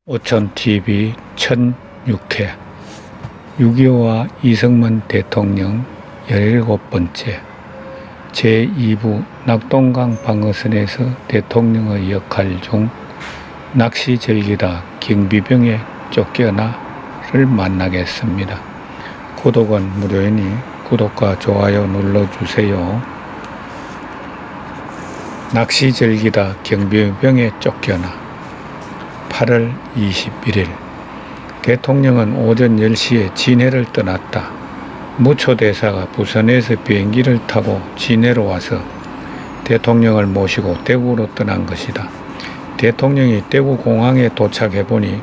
오천TV 1006회 6.25와 이승만 대통령 17번째 제2부 낙동강 방어선에서 대통령의 역할 중 낚시 즐기다 경비병에 쫓겨나를 만나겠습니다. 구독은 무료이니 구독과 좋아요 눌러주세요. 낚시 즐기다 경비병에 쫓겨나 8월 21일 대통령은 오전 10시에 진해를 떠났다. 무초대사가 부산에서 비행기를 타고 진해로 와서 대통령을 모시고 대구로 떠난 것이다. 대통령이 대구 공항에 도착해 보니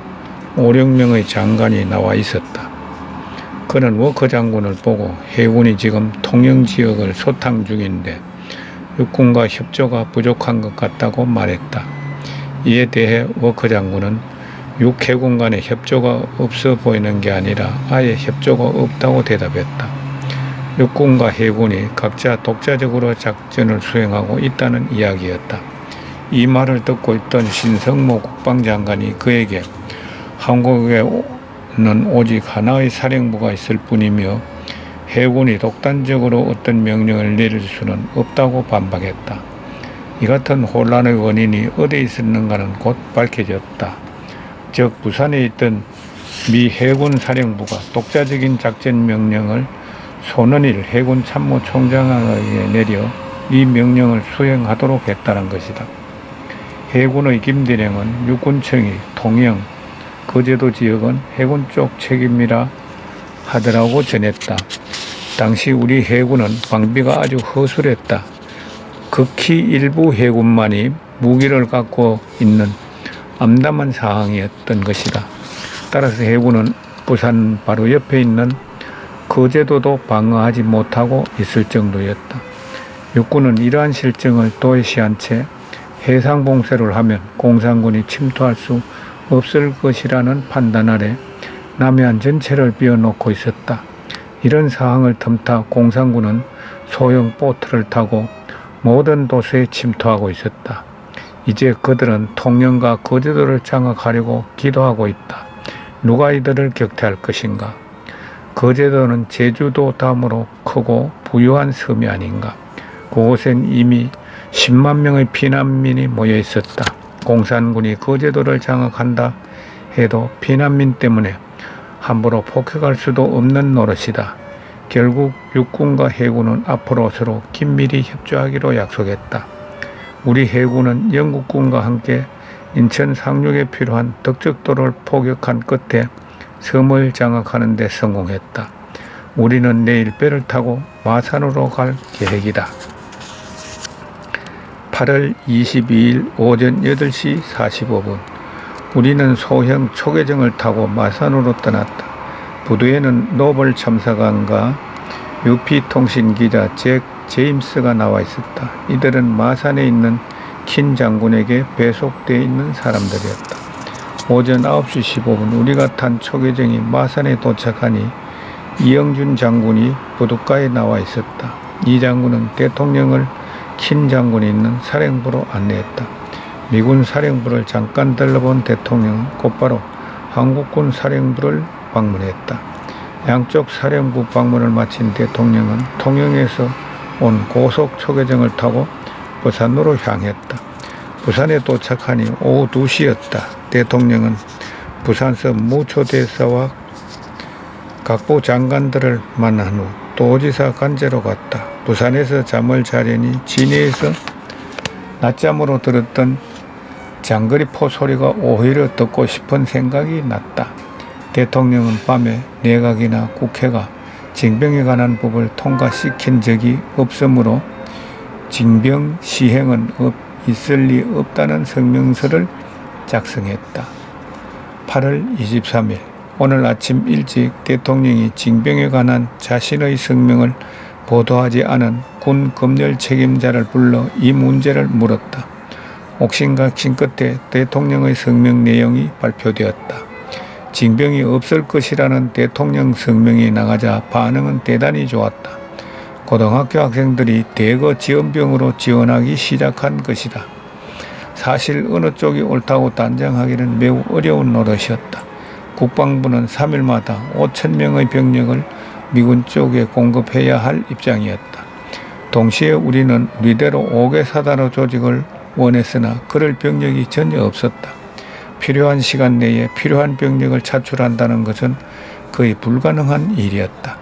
5, 6명의 장관이 나와 있었다. 그는 워커 장군을 보고 해군이 지금 통영지역을 소탕 중인데 육군과 협조가 부족한 것 같다고 말했다. 이에 대해 워커 장군은 육해군 간의 협조가 없어 보이는 게 아니라 아예 협조가 없다고 대답했다. 육군과 해군이 각자 독자적으로 작전을 수행하고 있다는 이야기였다. 이 말을 듣고 있던 신성모 국방장관이 그에게 한국에는 오직 하나의 사령부가 있을 뿐이며 해군이 독단적으로 어떤 명령을 내릴 수는 없다고 반박했다. 이 같은 혼란의 원인이 어디에 있었는가는 곧 밝혀졌다. 즉 부산에 있던 미 해군 사령부가 독자적인 작전 명령을 손원일 해군 참모총장에게 내려 이 명령을 수행하도록 했다는 것이다. 해군의 김대령은 육군청이 통영, 거제도 지역은 해군 쪽 책임이라 하더라고 전했다. 당시 우리 해군은 방비가 아주 허술했다. 극히 일부 해군만이 무기를 갖고 있는 암담한 상황이었던 것이다. 따라서 해군은 부산 바로 옆에 있는 거제도도 방어하지 못하고 있을 정도였다. 육군은 이러한 실정을 도외시한 채 해상 봉쇄를 하면 공산군이 침투할 수 없을 것이라는 판단 아래 남해안 전체를 비워놓고 있었다. 이런 상황을 틈타 공산군은 소형 보트를 타고 모든 도시에 침투하고 있었다. 이제 그들은 통영과 거제도를 장악하려고 기도하고 있다. 누가 이들을 격퇴할 것인가? 거제도는 제주도 다음으로 크고 부유한 섬이 아닌가? 그곳엔 이미 10만 명의 피난민이 모여 있었다. 공산군이 거제도를 장악한다 해도 피난민 때문에 함부로 폭격할 수도 없는 노릇이다. 결국 육군과 해군은 앞으로 서로 긴밀히 협조하기로 약속했다. 우리 해군은 영국군과 함께 인천 상륙에 필요한 덕적도를 포격한 끝에 섬을 장악하는 데 성공했다. 우리는 내일 배를 타고 마산으로 갈 계획이다. 8월 22일 오전 8시 45분 우리는 소형 초계정을 타고 마산으로 떠났다. 부두에는 노벌 참사관과 UP통신 기자 잭 제임스가 나와 있었다. 이들은 마산에 있는 킨 장군에게 배속되어 있는 사람들이었다. 오전 9시 15분 우리가 탄 초계정이 마산에 도착하니 이영준 장군이 부둣가에 나와 있었다. 이 장군은 대통령을 킨 장군이 있는 사령부로 안내했다. 미군 사령부를 잠깐 들러본 대통령은 곧바로 한국군 사령부를 방문했다. 양쪽 사령부 방문을 마친 대통령은 통영에서 온 고속 초계정을 타고 부산으로 향했다. 부산에 도착하니 오후 2시였다. 대통령은 부산서 무초대사와 각부 장관들을 만난 후 도지사 관제로 갔다. 부산에서 잠을 자려니 진해에서 낮잠으로 들었던 장거리 포 소리가 오히려 듣고 싶은 생각이 났다. 대통령은 밤에 내각이나 국회가 징병에 관한 법을 통과시킨 적이 없으므로 징병 시행은 있을 리 없다는 성명서를 작성했다. 8월 23일 오늘 아침 일찍 대통령이 징병에 관한 자신의 성명을 보도하지 않은 군 검열 책임자를 불러 이 문제를 물었다. 옥신각신 끝에 대통령의 성명 내용이 발표되었다. 징병이 없을 것이라는 대통령 성명이 나가자 반응은 대단히 좋았다. 고등학교 학생들이 대거 지원병으로 지원하기 시작한 것이다. 사실 어느 쪽이 옳다고 단정하기는 매우 어려운 노릇이었다. 국방부는 3일마다 5,000명의 병력을 미군 쪽에 공급해야 할 입장이었다. 동시에 우리는 우리대로 5개 사단의 조직을 원했으나 그럴 병력이 전혀 없었다. 필요한 시간 내에 필요한 병력을 차출한다는 것은 거의 불가능한 일이었다.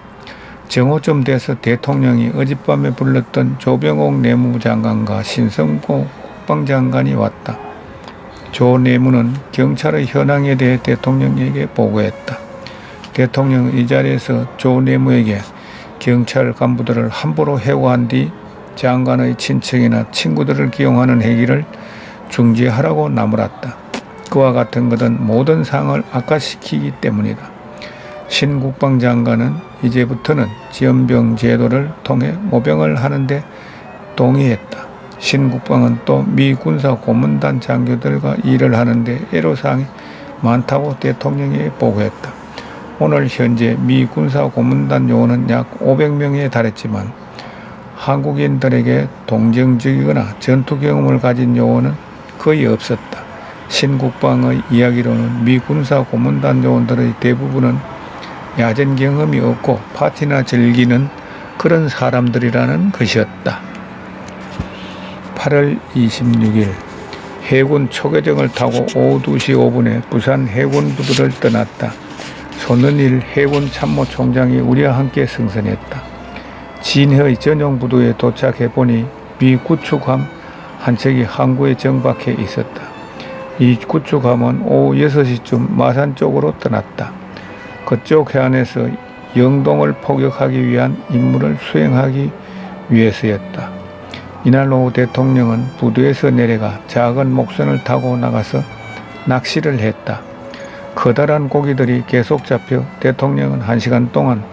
정오쯤 돼서 대통령이 어젯밤에 불렀던 조병옥 내무부 장관과 신성고 국방장관이 왔다. 조 내무는 경찰의 현황에 대해 대통령에게 보고했다. 대통령은 이 자리에서 조 내무에게 경찰 간부들을 함부로 해고한 뒤 장관의 친척이나 친구들을 기용하는 행위를 중지하라고 나무랐다. 그와 같은 것은 모든 상을 악화시키기 때문이다. 신 국방장관은 이제부터는 지연병 제도를 통해 모병을 하는데 동의했다. 신 국방은 또 미 군사 고문단 장교들과 일을 하는데 애로사항이 많다고 대통령에게 보고했다. 오늘 현재 미 군사 고문단 요원은 약 500명에 달했지만 한국인들에게 동정적이거나 전투 경험을 가진 요원은 거의 없었다. 신국방의 이야기로는 미 군사 고문단 요원들의 대부분은 야전 경험이 없고 파티나 즐기는 그런 사람들이라는 것이었다. 8월 26일 해군 초계정을 타고 오후 2시 5분에 부산 해군부두를 떠났다. 손은일 해군 참모총장이 우리와 함께 승선했다. 진해의 전용 부두에 도착해보니 미 구축함 한 척이 항구에 정박해 있었다. 이 구축함은 오후 6시쯤 마산 쪽으로 떠났다. 그쪽 해안에서 영동을 포격하기 위한 임무를 수행하기 위해서였다. 이날 오후 대통령은 부두에서 내려가 작은 목선을 타고 나가서 낚시를 했다. 커다란 고기들이 계속 잡혀 대통령은 1시간 동안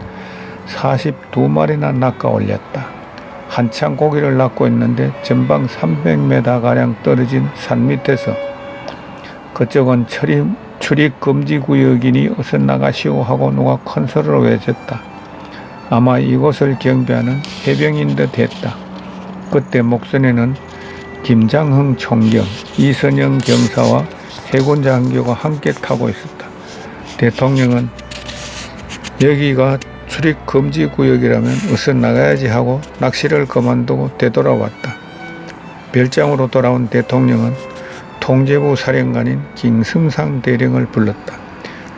42마리나 낚아 올렸다. 한창 고기를 낚고 있는데 전방 300m가량 떨어진 산 밑에서 그쪽은 출입 금지 구역이니 어서 나가시오 하고 누가 큰 소리로 외쳤다. 아마 이곳을 경비하는 해병인 듯 했다. 그때 목선에는 김장흥 총경, 이선영 경사와 해군 장교가 함께 타고 있었다. 대통령은 여기가 출입 금지 구역이라면 어서 나가야지 하고 낚시를 그만두고 되돌아왔다. 별장으로 돌아온 대통령은 통제부 사령관인 김승상 대령을 불렀다.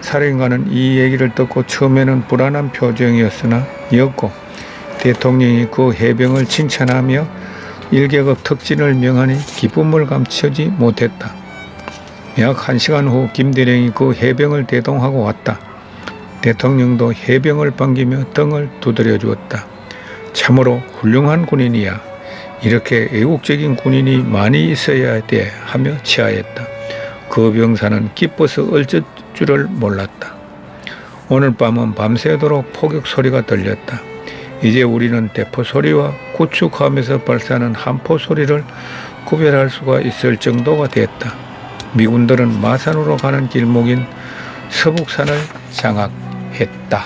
사령관은 이 얘기를 듣고 처음에는 불안한 표정이었으나 이었고 대통령이 그 해병을 칭찬하며 1계급 특진을 명하니 기쁨을 감추지 못했다. 약 1시간 후 김 대령이 그 해병을 대동하고 왔다. 대통령도 해병을 반기며 등을 두드려 주었다. 참으로 훌륭한 군인이야. 이렇게 애국적인 군인이 많이 있어야 돼 하며 치하했다. 그 병사는 기뻐서 어쩔 줄을 몰랐다. 오늘 밤은 밤새도록 포격 소리가 들렸다. 이제 우리는 대포 소리와 구축함에서 발사하는 함포 소리를 구별할 수가 있을 정도가 됐다. 미군들은 마산으로 가는 길목인 서북산을 장악했다.